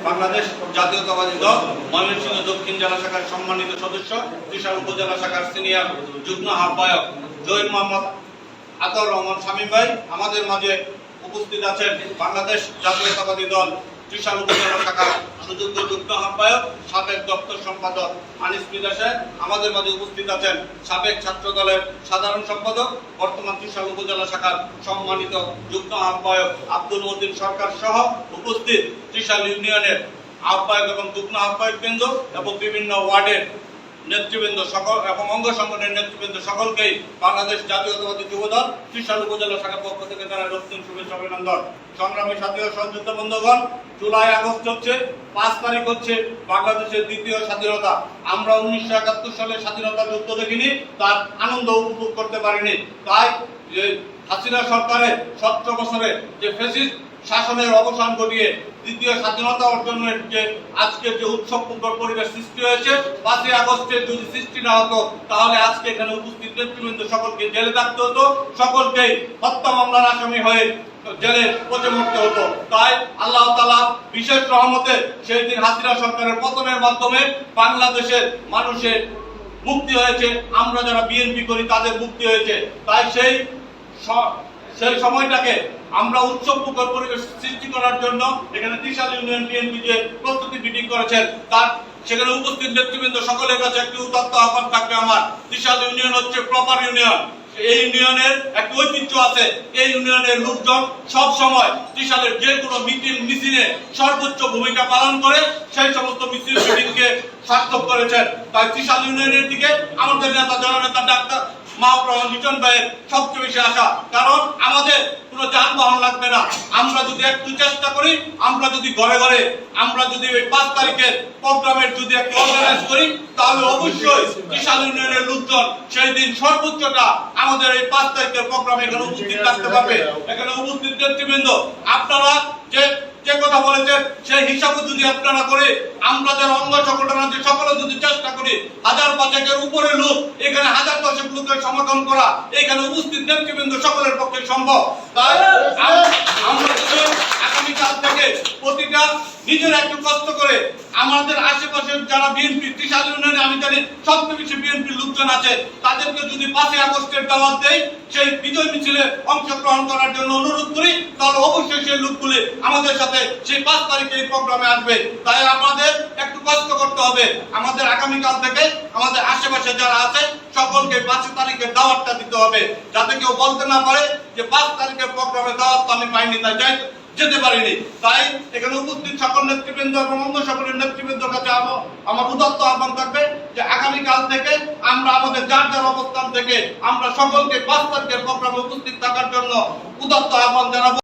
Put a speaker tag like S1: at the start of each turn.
S1: বাংলাদেশ জাতীয়তাবাদী দল ময়মনসিংহ দক্ষিণ জেলা শাখার সম্মানিত সদস্য, ত্রিশাল উপজেলা শাখার সিনিয়র যুগ্ম আহ্বায়ক জহির মোহাম্মদ আতাউর রহমান শামীম ভাই, আমাদের মাঝে উপস্থিত আছেন বাংলাদেশ জাতীয়তাবাদী দল ত্রিশাল উপজেলা শাখার সুযোগ্য যুগ্ম আহ্বায়ক সাবেক দপ্তর সম্পাদক আনিস মির্জা সাহেব, আমাদের মাঝে উপস্থিত আছেন সাবেক ছাত্র দলের সাধারণ সম্পাদক বর্তমান ত্রিশাল উপজেলা শাখার সম্মানিত যুগ্ম আহ্বায়ক আব্দুল মতিন সরকার সহ উপস্থিত ত্রিশাল ইউনিয়নের আহ্বায়ক এবং যুগ্ম আহ্বায়ক কেন্দ্র এবং বিভিন্ন ওয়ার্ডের নেতৃবৃন্দ সকল এবং অঙ্গ সংগঠনের নেতৃবৃন্দ সকলকেই বাংলাদেশ জাতীয়তাবাদী যুবদল ত্রিশাল উপজেলা শাখার পক্ষ থেকে জানাই রক্তিম শুভেচ্ছা অভিনন্দন। সংগ্রামী সাথী ও সহযোদ্ধা বন্ধুগণ, জুলাই আগস্ট হচ্ছে 5 তারিখ হচ্ছে বাংলাদেশের দ্বিতীয় স্বাধীনতা। আমরা 1971 সালে স্বাধীনতা যুদ্ধ দেখিনি, তার আনন্দ উপভোগ করতে পারিনি। তাই হাসিনা সরকারের 17 বছরে যে ফ্যাসিস্ট শাসনের অবসান ঘটিয়ে দ্বিতীয় স্বাধীনতা অর্জনের যে আজকের যে উৎসবমুখর পরিবেশ সৃষ্টি হয়েছে, 5ই আগস্টের যদি সৃষ্টি না হতো তাহলে আজকে এখানে উপস্থিত নেতৃবৃন্দ সকলকে জেলে থাকতে হতো, সকলকেই হত্যা মামলার আসামি হয়ে জেলে পচে মরতে হতো। তাই আল্লাহ তাআলা বিশেষ রহমতে সেই দিন হাসিনা সরকারের পতনের মাধ্যমে বাংলাদেশের মানুষের মুক্তি হয়েছে, আমরা যারা বিএনপি করি তাদের মুক্তি হয়েছে। তাই সেই সময়টাকে আমরা উৎসবমুখর পরিবেশ সৃষ্টি করার জন্য এখানে ত্রিশাল ইউনিয়ন বিএনপি যে প্রস্তুতি মিটিং করেছেন, তার সেখানে উপস্থিত নেতৃবৃন্দ সকলের কাছে একটি উদাত্ত আহ্বান থাকবে আমার। ত্রিশাল ইউনিয়ন হচ্ছে প্রপার ইউনিয়ন, এই ইউনিয়নের একটা ঐতিহ্য আছে। এই ইউনিয়নের লোকজন সব সময় ত্রিশালের যে কোনো মিটিং মিছিলে সর্বোচ্চ ভূমিকা পালন করে সেই সমস্ত মিছিল মিটিংকে সার্থক করেছেন। তাই ত্রিশাল ইউনিয়নের দিকে আমাদের নেতা জননেতা ডাক্তার মাহবুব লিটন ভাইয়ের সবচেয়ে বেশি আশা, কারণ আমাদের কোনো যানবাহন লাগবে না। আমরা যদি একটু চেষ্টা করি, আমরা যদি ঘরে ঘরে আমরা যদি ওই 5 তারিখের প্রোগ্রামের যদি একটু অর্গানাইজ করি, তাহলে অবশ্যই ত্রিশাল ইউনিয়নের লোকজন সেই দিন সর্বোচ্চটা আমাদের এই 5 তারিখের প্রোগ্রামে এখানে উপস্থিত থাকতে পারবে। এখানে উপস্থিত নেতৃবৃন্দ আপনারা যে কথা বলেছেন সেই হিসাবে যদি আপনারা করে, আমরা যারা অঙ্গ সংগঠন আছে সকলে যদি চেষ্টা করি, 1000-500-এর উপরে লোক এখানে 1000-1000 লোকের সমাধান করা এখানে উপস্থিত নেতৃবৃন্দ সকলের পক্ষে সম্ভব। তাই আমরা যদি আগামীকাল থেকে প্রতিটা নিজের একটু কষ্ট করে আমাদের আশেপাশের যারা বিএনপি ত্রিশাল ইউনিয়নে আমি জানি সবচেয়ে বেশি বিএনপির লোকজন আছে, তাদেরকে যদি 5ই আগস্টের দাওয়াত দেই, সেই বিজয় মিছিলে অংশগ্রহণ করার জন্য অনুরোধ করি, তাহলে অবশ্যই সেই লোকগুলি আমাদের সাথে সেই 5 তারিখে এই প্রোগ্রামে আসবে। তাই আমাদের একটু কষ্ট করতে হবে। আমাদের আগামীকাল থেকে আমাদের আশেপাশে যারা আছে সকলকে 5 তারিখের দাওয়াতটা দিতে হবে, যাতে কেউ বলতে না পারে যে 5 তারিখের প্রোগ্রামে দাওয়াত আমি পাইনি, তাই যেতে পারিনি। তাই এখানে উপস্থিত সকল নেতৃবৃন্দ এবং অন্য সকলের নেতৃবৃন্দের কাছে আমার উদাত্ত আহ্বান থাকবে যে আগামীকাল থেকে আমরা আমাদের যার যার অবস্থান থেকে আমরা সকলকে 5 তারিখের প্রোগ্রামে উপস্থিত থাকার জন্য উদাত্ত আহ্বান জানাবো।